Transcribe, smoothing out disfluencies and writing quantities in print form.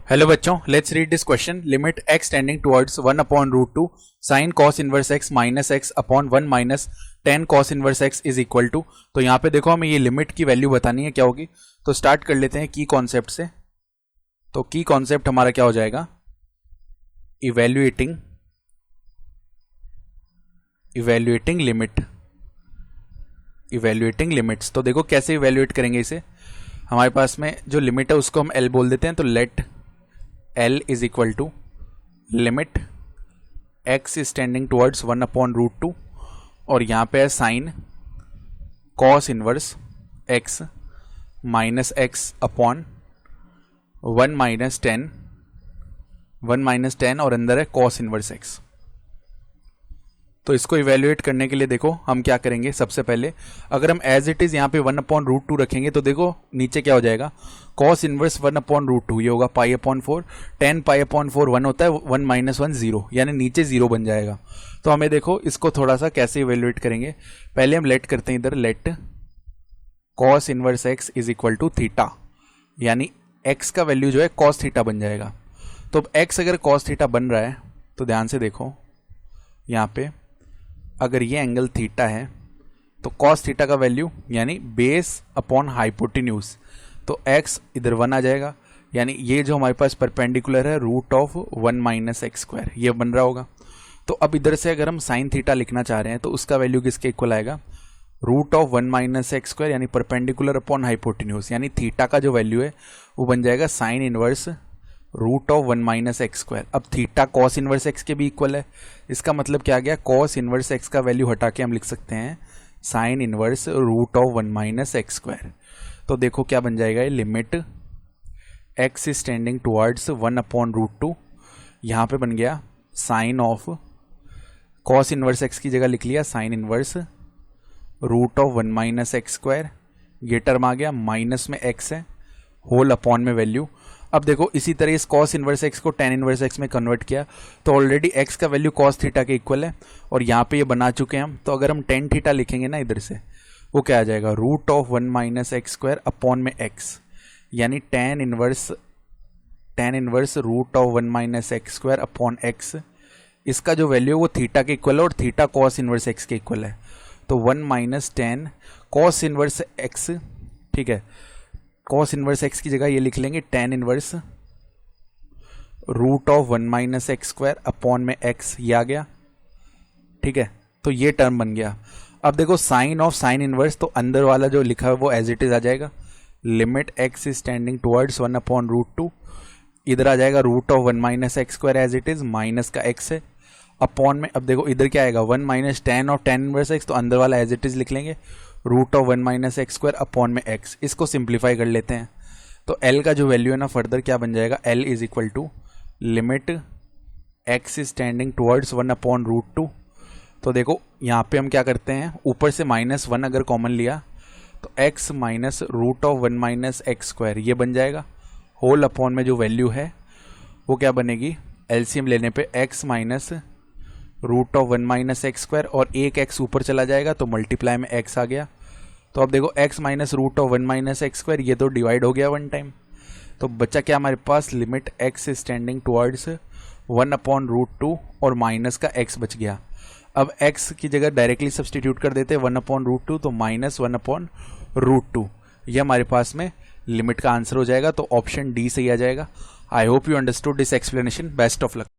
Hello बच्चों, let's read this question. Limit x tending towards 1 upon root 2 sine cos inverse x minus x upon 1 minus 10 cos inverse x is equal to. तो यहाँ पे देखो हमें ये limit की value बतानी है क्या होगी. तो स्टार्ट कर लेते हैं की कॉन्सेप्ट से. तो की कॉन्सेप्ट हमारा क्या हो जाएगा, इवेल्युएटिंग लिमिट. Evaluating limits. तो देखो कैसे इवेल्युएट करेंगे इसे. हमारे पास में जो लिमिट है उसको हम L बोल देते हैं. तो let L is equal to limit x is tending towards 1 upon root 2 और यहाँ पे है sine cos inverse x minus x upon 1 minus 10 और अंदर है कॉस इनवर्स x. तो इसको इवेल्युएट करने के लिए देखो हम क्या करेंगे. सबसे पहले अगर हम एज इट इज यहाँ पे 1 अपॉन रूट 2 रखेंगे तो देखो नीचे क्या हो जाएगा, कॉस इनवर्स 1 अपॉन रूट 2 ये होगा पाई अपॉन 4. 10 पाई अपॉन 4 1 होता है, 1 माइनस 1 0, यानी नीचे 0 बन जाएगा. तो हमें देखो इसको थोड़ा सा कैसे इवेल्युएट करेंगे. पहले हम लेट करते हैं इधर, let cos inverse x is equal to theta, यानी एक्स का वैल्यू जो है कॉस थीटा बन जाएगा. तो अब एक्स अगर कॉस थीटा बन रहा है तो ध्यान से देखो यहाँ पे अगर ये एंगल थीटा है तो कॉस थीटा का वैल्यू यानी बेस अपॉन हाइपोटेन्यूज, तो x इधर 1 आ जाएगा, यानी ये जो हमारे पास परपेंडिकुलर है root of 1 minus x square ये बन रहा होगा. तो अब इधर से अगर हम साइन थीटा लिखना चाह रहे हैं तो उसका वैल्यू किसके इक्वल आएगा, root of 1 minus x square यानी परपेंडिकुलर अपॉन हाइपोटेन्यूज, यानी थीटा का जो वैल्यू है वो बन जाएगा sine inverse root of 1 minus x square. अब थीटा कॉस इनवर्स एक्स के भी इक्वल है, इसका मतलब क्या आ गया, कॉस इनवर्स एक्स का वैल्यू हटा के हम लिख सकते हैं sine inverse root of 1 minus x square. तो देखो क्या बन जाएगा, ये limit x is tending towards 1 upon root 2, यहाँ पे बन गया sine of cos inverse x की जगह लिख लिया sine inverse root of 1 minus x square. ये टर्म आ गया, माइनस में एक्स है, होल अपॉन में वैल्यू. अब देखो इसी तरह इस कॉस इनवर्स एक्स को टेन इनवर्स एक्स में कन्वर्ट किया तो ऑलरेडी एक्स का वैल्यू कॉस थीटा के इक्वल है और यहाँ पे ये बना चुके हैं हम. तो अगर हम टेन थीटा लिखेंगे ना इधर से, वो क्या आ जाएगा, root of 1 minus x square upon में एक्स, यानी tan inverse root of 1 minus x square upon x. इसका जो वैल्यू है वो थीटा के इक्वल है और थीटा कॉस इनवर्स एक्स के इक्वल है. तो 1 माइनस 10 कॉस इनवर्स एक्स, ठीक है, कॉस इनवर्स एक्स की जगह ये लिख लेंगे tan inverse root of 1 minus x square upon में एक्स, ये आ गया, ठीक है. तो ये टर्म बन गया. अब देखो साइन ऑफ साइन इनवर्स, तो अंदर वाला जो लिखा है वो एज इट इज आ जाएगा, limit x is tending towards 1 upon root 2, इधर आ जाएगा root of 1 minus x square as it is, minus का एक्स है अपॉन में. अब देखो इधर क्या आएगा, 1 माइनस 10 ऑफ 10 इनवर्स एक्स, तो अंदर वाला एज इट इज लिख लेंगे root of 1 minus x square upon में एक्स. इसको सिंप्लीफाई कर लेते हैं तो L का जो वैल्यू है ना फर्दर क्या बन जाएगा, L is equal to limit x is tending towards 1 upon root 2. तो देखो यहाँ पे हम क्या करते हैं, ऊपर से माइनस 1 अगर कॉमन लिया तो x minus root of 1 minus x square ये बन जाएगा, होल अपॉन में जो वैल्यू है वो क्या बनेगी, एलसीएम लेने पे x minus root of 1 minus x square और एक x ऊपर चला जाएगा तो मल्टीप्लाई में x आ गया. तो अब देखो x minus root of 1 minus x square ये तो डिवाइड हो गया वन टाइम. तो बच्चा क्या हमारे पास, limit x is tending towards 1 upon root 2 और माइनस का x बच गया. अब x की जगह डायरेक्टली सब्सटीट्यूट कर देते हैं 1 अपॉन रूट 2, तो माइनस 1 अपॉन रूट 2, ये हमारे पास में लिमिट का आंसर हो जाएगा. तो ऑप्शन डी सही आ जाएगा. I hope you understood this explanation. Best of luck.